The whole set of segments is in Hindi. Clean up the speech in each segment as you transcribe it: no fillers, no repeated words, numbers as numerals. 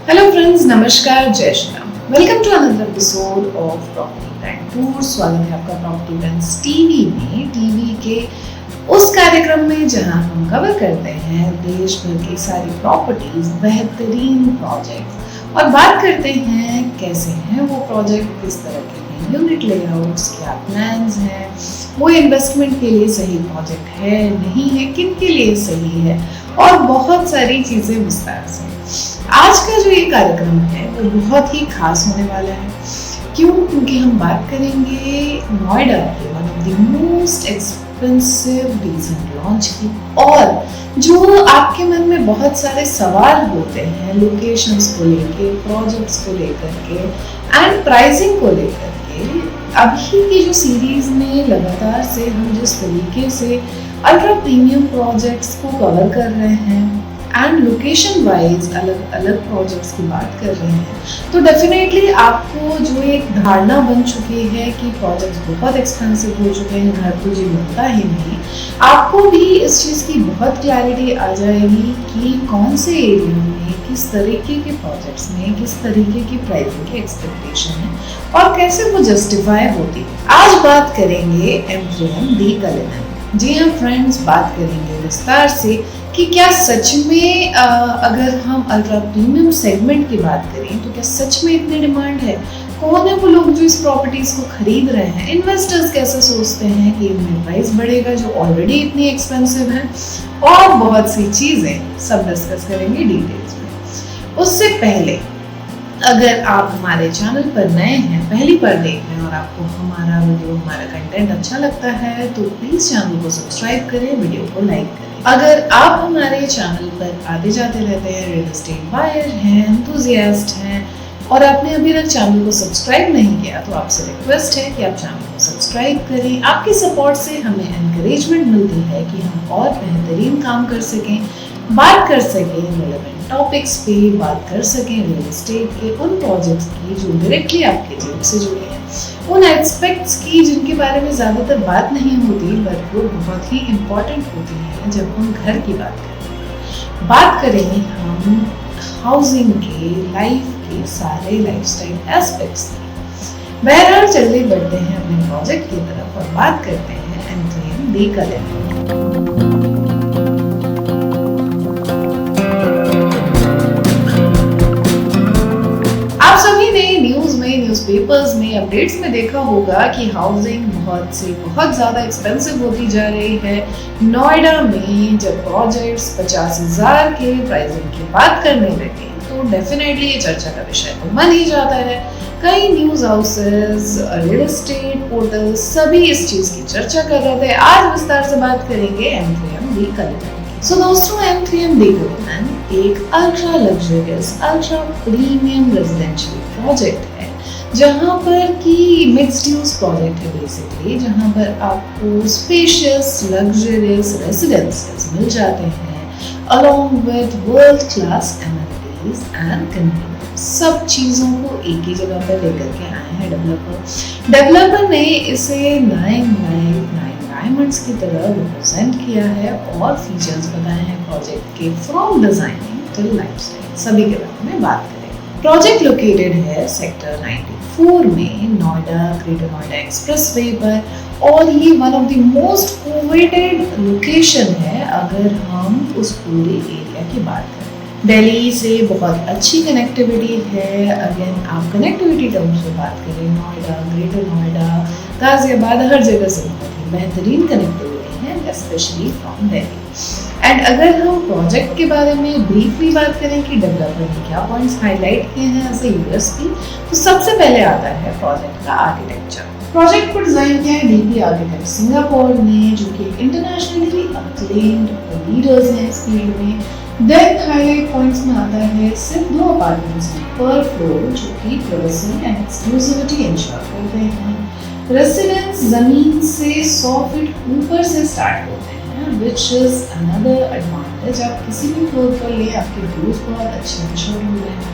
हेलो फ्रेंड्स, नमस्कार, जय Shri Ram. Welcome to another episode of property brand tour. स्वागत है आपका प्रॉपर्टी ब्रांड्स टीवी में, टीवी के उस कार्यक्रम में जहां हम कवर करते हैं देश भर की सारी प्रॉपर्टीज, बेहतरीन प्रोजेक्ट्स और बात करते हैं कैसे हैं वो प्रोजेक्ट, किस तरह के हैं यूनिट लेआउट्स, क्या प्लान्स हैं, वो इन्वेस्टमेंट के लिए सही प्रोजेक्ट है नहीं है, किन के लिए सही है और बहुत सारी चीजें विस्तार से। आज का जो ये कार्यक्रम है वो बहुत ही खास होने वाला है। क्यों? क्योंकि हम बात करेंगे नोएडा के one of the most expensive recent launch की, और जो आपके मन में बहुत सारे सवाल होते हैं लोकेशंस को लेके, प्रोजेक्ट्स को लेकर के एंड प्राइसिंग को लेकर के। अभी की जो सीरीज में लगातार से हम जिस तरीके से अल्ट्रा प्रीमियम प्रोजेक्ट्स को कवर कर रहे हैं एंड लोकेशन वाइज अलग अलग प्रोजेक्ट्स की बात कर रहे हैं, तो डेफिनेटली आपको जो एक धारणा बन चुकी है कि प्रोजेक्ट्स बहुत एक्सपेंसिव हो चुके हैं, घर तो जी मिलता ही नहीं, आपको भी इस चीज़ की बहुत क्लैरिटी आ जाएगी कि कौन से एरिया में किस तरीके के प्रोजेक्ट्स में किस तरीके की प्राइसिंग की एक्सपेक्टेशन है और कैसे वो जस्टिफाई होती है। आज बात करेंगे M3M दी कलिनन। जी हाँ फ्रेंड्स, बात करेंगे विस्तार से कि क्या सच में अगर हम अल्ट्रा प्रीमियम सेगमेंट की बात करें तो क्या सच में इतनी डिमांड है, कौन है वो लोग जो इस प्रॉपर्टीज को खरीद रहे हैं, इन्वेस्टर्स कैसे सोचते हैं कि इनमें प्राइस बढ़ेगा जो ऑलरेडी इतनी एक्सपेंसिव है, और बहुत सी चीजें सब डिस्कस करेंगे डिटेल्स में। उससे पहले अगर आप हमारे चैनल पर नए हैं, पहली बार देख रहे हैं और आपको हमारा वीडियो, हमारा कंटेंट अच्छा लगता है तो प्लीज चैनल को सब्सक्राइब करें, वीडियो को लाइक करें। अगर आप हमारे चैनल पर आते जाते रहते हैं, रियल एस्टेट बायर हैं, एंथुसियास्ट हैं और आपने अभी तक चैनल को सब्सक्राइब नहीं किया तो आपसे रिक्वेस्ट है कि आप चैनल को सब्सक्राइब करें। आपकी सपोर्ट से हमें एनकरेजमेंट मिलती है कि हम और बेहतरीन काम कर सकें, बात कर सकें रेलेवेंट टॉपिक्स पे, बात कर सकें रियल एस्टेट के उन प्रोजेक्ट्स की जो डायरेक्टली आपके जेब से जुड़े हैं, उन एस्पेक्ट्स की जिनके बारे में ज़्यादातर बात नहीं होती बट वो बहुत ही इम्पॉर्टेंट होती है जब हम घर की बात करते हैं। बात करें हम हाउसिंग के, लाइफ के सारे लाइफस्टाइल एस्पेक्ट्स की। बहरहाल चलते बढ़ते हैं अपने प्रोजेक्ट की तरफ और बात करते हैं M3M दी कलिनन। न्यूज़पेपर्स में, अपडेट्स में देखा होगा कि हाउसिंग बहुत से बहुत ज़्यादा एक्सपेंसिव होती जा रही है। नोएडा में जब प्रोजेक्ट्स 50,000 के प्राइसिंग की बात करने लगे तो डेफिनेटली ये चर्चा का विषय तो बन ही जाता है। कई news houses, real estate portal सभी इस चीज़ की चर्चा कर रहे थे। आज विस्तार से बात करेंगे M3M दी कलिनन। सो दोस्तों, M3M दी कलिनन एक ultra luxurious, ultra premium residential project है जहाँ पर कि मिक्स्ड यूज प्रोजेक्ट है बेसिकली, जहाँ पर आपको स्पेशियस लग्जरियस रेसिडेंसेस मिल जाते हैं along with world class amenities and convenience. सब चीज़ों को एक ही जगह पर लेकर के आए हैं डेवलपर ने इसे 9 डायमंड्स की तरह रिप्रेजेंट किया है और फीचर्स बताए हैं प्रोजेक्ट के, फ्रॉम डिजाइनिंग टिल लाइफस्टाइल, सभी के बारे में बात करें। प्रोजेक्ट लोकेटेड है सेक्टर 94 में, नोएडा, ग्रेटर नोएडा एक्सप्रेसवे पर, और ये one of the most coveted location है अगर हम उस पूरे एरिया की बात करें। दिल्ली से बहुत अच्छी कनेक्टिविटी है। अगेन आप कनेक्टिविटी टर्म्स में बात करें, नोएडा, ग्रेटर नोएडा, गाजियाबाद, हर जगह से बहुत ही बेहतरीन कनेक्टिविटी है, स्पेशली फ्रॉम दिल्ली। एंड अगर हम प्रोजेक्ट के बारे में ब्रीफली बात करें कि डेवलपर ने क्या पॉइंट्स हाईलाइट किए हैं एज ए यूएसपी, तो सबसे पहले आता है प्रोजेक्ट का आर्किटेक्चर। प्रोजेक्ट को डिजाइन किया है डीपी आर्किटेक्ट सिंगापुर ने, जो कि इंटरनेशनली अक्लेम्ड लीडर्स हैं इस फील्ड में। देन हाईलाइट पॉइंट्स में आता है सिर्फ 2 अपार्टमेंट्स पर फ्लोर, जो कि प्राइवेसी एंड एक्सक्लूसिविटी इंश्योर करते हैं। रेसिडेंस जमीन से 100 फीट ऊपर से स्टार्ट होते हैं, which is another advantage। आप किसी भी फ्लोर पर ले, आपके व्यूज बहुत अच्छे इंश्योर हो रहे हैं।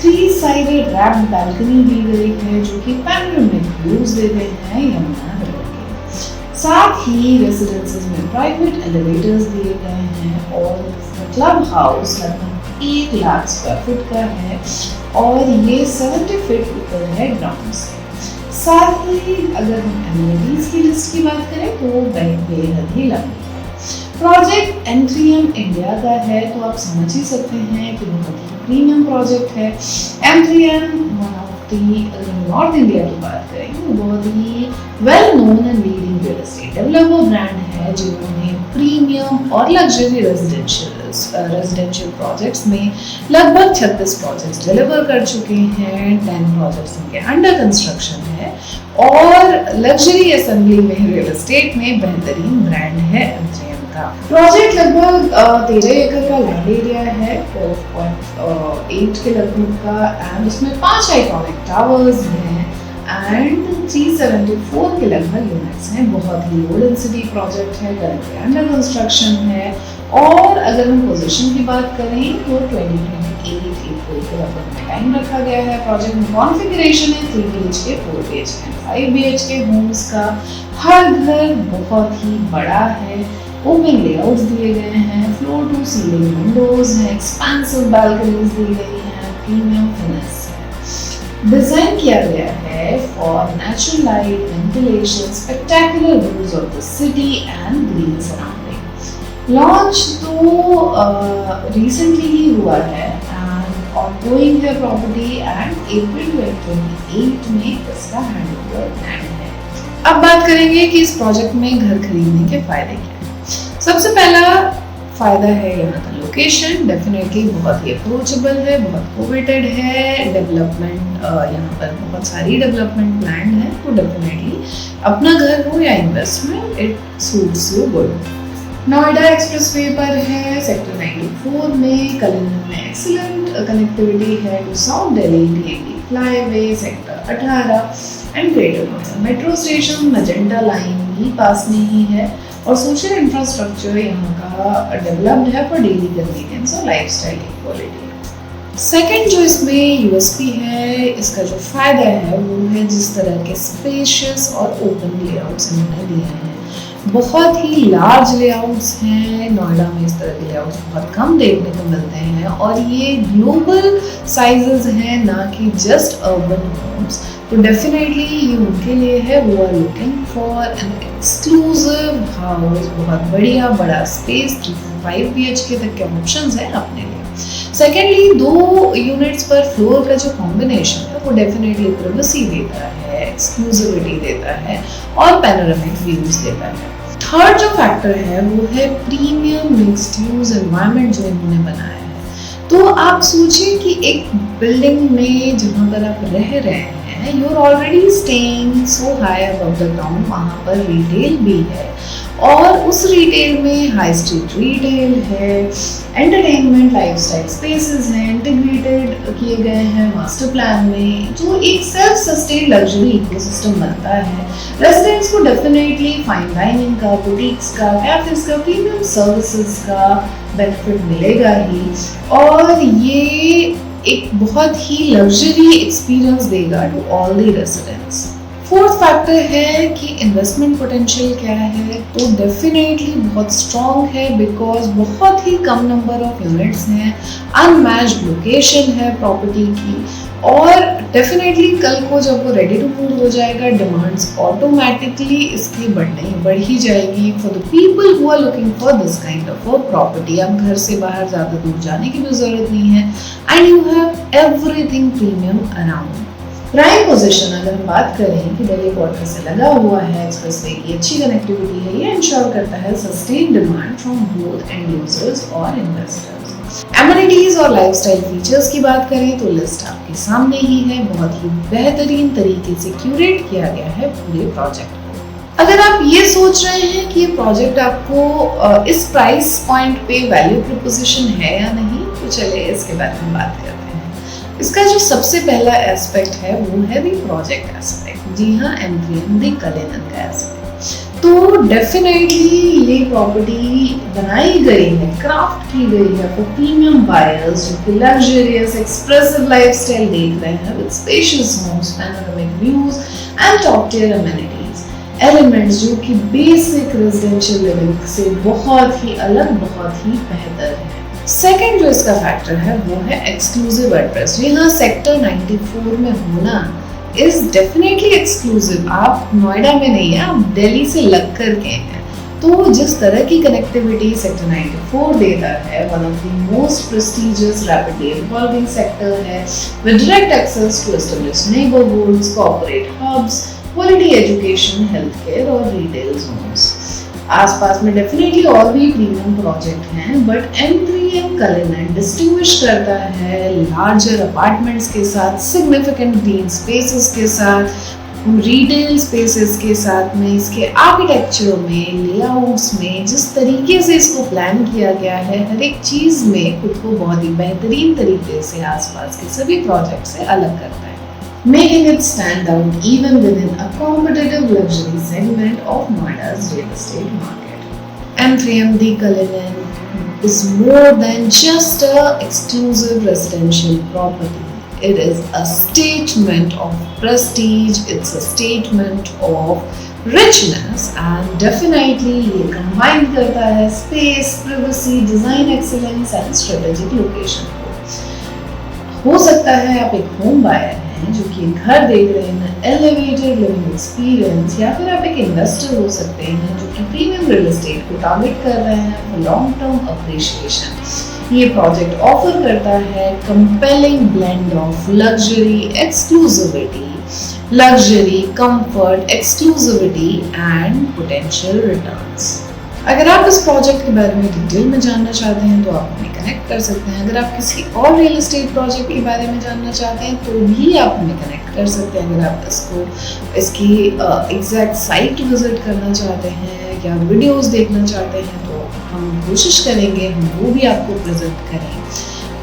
3-sided रैप्ड बैल्कनी दी गई है जो कि पैनोरामिक व्यूज देते हैं यमुना रिवर के। साथ ही रेसिडेंसेस में प्राइवेट एलिवेटर्स दिए गए हैं और क्लब हाउस लगभग 1,00,000 स्क्वायर फुट का है और ये 70 फीट ऊपर है ग्राउंड से। साथ ही अगर हम एमिनिटीज की लिस्ट की बात करें तो वो बेहद ही लंबी है। प्रोजेक्ट एम3एम इंडिया का है तो आप समझ ही सकते हैं कि बहुत ही प्रीमियम प्रोजेक्ट है। एम3एम वन ऑफ दी, अगर नॉर्थ इंडिया की बात करें तो बहुत ही well known and leading real estate developer brand है, जिन्होंने प्रीमियम और लग्जरी रेजिडेंशियल प्रोजेक्ट्स में लगभग 36 प्रोजेक्ट्स डिलीवर कर चुके हैं। 10 प्रोजेक्ट्स उनके अंडर कंस्ट्रक्शन है और लग्जरी असेंबली में रियल एस्टेट में बेहतरीन ब्रांड है एम3एम का। प्रोजेक्ट लगभग 13 एकड़ का लैंड एरिया है, 12.8 के लगभग का, एंड उसमें 5 आइकॉनिक टावर्स हैं एंड 374 के लगभग यूनिट्स हैं। बहुत ही लो डेंसिटी प्रोजेक्ट है, करंटली अंडर कंस्ट्रक्शन है और अगर हम पोजीशन की बात करें तो 2028 अप्रैल के लगभग में टाइम रखा गया है। प्रोजेक्ट में कॉन्फ़िगरेशन है 3 BHK, 4 BHK, 5 BHK होम्स का। हर घर बहुत ही बड़ा है, ओपन लेआउट्स दिए गए हैं, फ्लोर टू सीलिंग विंडोज हैं, एक्सपेंसिव बालकनीज दी गई हैं, प्रीमियम फिनिश है। डिजाइन किया गया है for natural light, ventilation, spectacular views of the city and green surrounding. Launch तो रिसेंटली ही हुआ है एंड ऑनगोइंग है प्रॉपर्टी एंड अप्रैल 2028 में इसका हैंडओवर प्लान है। अब बात करेंगे कि इस प्रोजेक्ट में घर खरीदने के फायदे क्या हैं। सबसे पहला फायदा है यहाँ का लोकेशन, डेफिनेटली बहुत ही अप्रोचेबल है, बहुत कोवेटेड है। डेवलपमेंट यहाँ पर बहुत सारी डेवलपमेंट प्लान है, तो डेफिनेटली अपना घर हो या investment, it suits you good. Noida expressway पर है, सेक्टर 94 में, कलिंगन में एक्सीलेंट कनेक्टिविटी है to south Delhi, TNT flyway, sector 18 and greater Noida metro station, magenta line भी पास में ही है और सोशल इंफ्रास्ट्रक्चर यहाँ का डेवलप्ड है फॉर डेली कन्वीनियंस और लाइफस्टाइल इक्वालिटी। सेकंड जो इसमें यूएसपी है, इसका जो फायदा है वो है जिस तरह के स्पेशियस और ओपन लेआउट्स इन्होंने दिए हैं। बहुत ही लार्ज लेआउट्स हैं, नोएडा में इस तरह के लेआउट्स बहुत कम देखने को मिलते हैं और ये ग्लोबल साइजेस हैं, ना कि जस्ट अर्बन होम्स। तो डेफिनेटली ये उनके लिए है वो are looking for an exclusive house, बहुत बढ़िया बड़ा स्पेस, 5 BHK तक के ऑप्शंस हैं अपने लिए। सेकेंडली 2 यूनिट्स पर फ्लोर का जो कॉम्बिनेशन है वो डेफिनेटली प्राइवेसी देता है, एक्सक्लूसिविटी देता है और पैनोरामिक व्यूज देता है। थर्ड जो फैक्टर है वो है प्रीमियम मिक्स्ड यूज एनवायरनमेंट जो इन्होंने बनाया है। तो आप सोचिए कि एक बिल्डिंग में जहाँ पर आप रह रहे हैं, you are already staying so high above the ground, वहाँ पर रिटेल भी है और उस रिटेल में हाई स्ट्रीट रिटेल है, एंटरटेनमेंट लाइफस्टाइल स्पेसेस हैं, इंटीग्रेटेड किए गए हैं मास्टर प्लान में, जो एक सेल्फ सस्टेन लग्जरी इकोसिस्टम बनता है। रेजिडेंट्स को डेफिनेटली फाइन डाइनिंग का, बुटीक्स का, कैफेज का, प्रीमियम सर्विसेज का बेनिफिट मिलेगा ही और ये एक बहुत ही लग्जरी एक्सपीरियंस देगा to all the residents. Fourth factor है कि इन्वेस्टमेंट पोटेंशियल क्या है, तो डेफिनेटली बहुत स्ट्रॉन्ग है बिकॉज बहुत ही कम नंबर ऑफ यूनिट्स हैं, अनमैच्ड लोकेशन है प्रॉपर्टी की और डेफिनेटली कल को जब वो रेडी टू मूव हो जाएगा, डिमांड्स ऑटोमेटिकली इसकी बढ़ ही जाएगी for the people who are looking for this kind of property. अब घर से बाहर ज़्यादा दूर जाने की भी ज़रूरत नहीं है and you have everything premium around. Prime position अगर हम बात करें कि दिल्ली क्वार्टर से लगा हुआ है, एक्सप्रेसवे की अच्छी कनेक्टिविटी है, ये इंश्योर करता है sustain demand from both and users और इन्वेस्टर्स। एमिनिटीज और लाइफस्टाइल फीचर्स की बात करें तो लिस्ट आपके सामने ही है, बहुत ही बेहतरीन तरीके से क्यूरेट किया गया है पूरे प्रोजेक्ट को। अगर आप ये सोच रहे हैं कि ये प्रोजेक्ट आपको इस प्राइस पॉइंट पे वैल्यू प्रपोजिशन है या नहीं, तो चलिए इसके बारे में बात करते हैं। इसका जो सबसे पहला एस्पेक्ट है वो है दी प्रोजेक्ट एस्पेक्ट। जी हाँ, एम3एम दी कलिंगन का एस्पेक्ट। तो डेफिनेटली ये प्रॉपर्टी बनाई गई है, क्राफ्ट की गई है फॉर प्रीमियम बायर्स जो कि लग्जरियस एक्सप्रेसिव लाइफस्टाइल देख रहे हैं with spacious homes, panoramic views and top tier amenities, elements जो कि बेसिक रेजिडेंशियल लिविंग से बहुत ही अलग, बहुत ही बेहतर है। सेकंड जो इसका फैक्टर है वो है एक्सक्लूसिव एड्रेस। जी हाँ, सेक्टर 94 में होना इज डेफिनेटली एक्सक्लूसिव। आप नोएडा में नहीं है, आप दिल्ली से लग कर के हैं। तो जिस तरह की कनेक्टिविटी सेक्टर 94 देता है, one of the most prestigious rapidly evolving sector है, with direct access to established neighbourhoods, corporate hubs, quality education, health care और रिटेल जोन्स। आसपास में डेफिनेटली और भी प्रीमियम प्रोजेक्ट हैं, बट M3M कलिनन डिस्टिंग्विश करता है लार्जर अपार्टमेंट्स के साथ, सिग्निफिकेंट ग्रीन स्पेसेस के साथ, रिटेल स्पेसेस के साथ में, इसके आर्किटेक्चर में, लेआउट्स में, जिस तरीके से इसको प्लान किया गया है, हर एक चीज़ में खुद को बहुत ही बेहतरीन तरीके से आसपास के सभी प्रोजेक्ट से अलग करता है, making it stand out even within a competitive luxury segment of Noida's real estate market. M3M The Cullinan is more than just a exclusive residential property. It is a statement of prestige, it's a statement of richness, and definitely ये combine करता है space, privacy, design excellence and strategic location को। हो सकता है आप एक होम बायर हैं जो कि घर देख रहे हैं, एलिवेटेड लिविंग एक्सपीरियंस, या फिर आप एक इन्वेस्टर हो सकते हैं जो कि प्रीमियम रियल एस्टेट को टारगेट कर रहे हैं फॉर लॉन्ग टर्म अप्रिशिएशन। ये प्रोजेक्ट ऑफर करता है compelling blend of luxury, exclusivity, luxury, comfort, exclusivity and potential returns. अगर आप इस प्रोजेक्ट के बारे में डिटेल में जानना चाहते हैं तो आप हमें कनेक्ट कर सकते हैं। अगर आप किसी और रियल एस्टेट प्रोजेक्ट के बारे में जानना चाहते हैं तो भी आप हमें कनेक्ट कर सकते हैं। अगर आप इसकी एग्जैक्ट साइट विजिट करना चाहते हैं या वीडियोस देखना चाहते हैं तो हम कोशिश करेंगे हम वो भी आपको प्रेजेंट करें।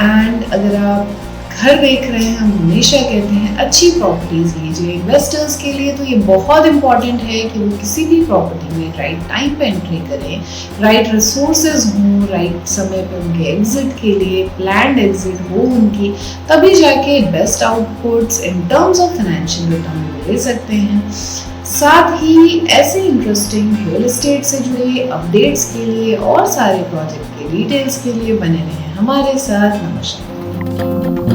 एंड अगर आप घर देख रहे हैं, हम हमेशा कहते हैं अच्छी प्रॉपर्टीज लीजिए। इन्वेस्टर्स के लिए तो ये बहुत इंपॉर्टेंट है कि वो किसी भी प्रॉपर्टी में राइट टाइम पे एंट्री करें, राइट रिसोर्सेज हों, राइट समय पे उनके एग्जिट के लिए प्लान्ड एग्जिट हो उनकी, तभी जाके best outputs in terms of financial return ले सकते हैं। साथ ही ऐसे इंटरेस्टिंग रियल एस्टेट से जुड़े अपडेट्स के लिए और सारे प्रोजेक्ट के डिटेल्स के लिए बने रहें हमारे साथ। नमस्कार।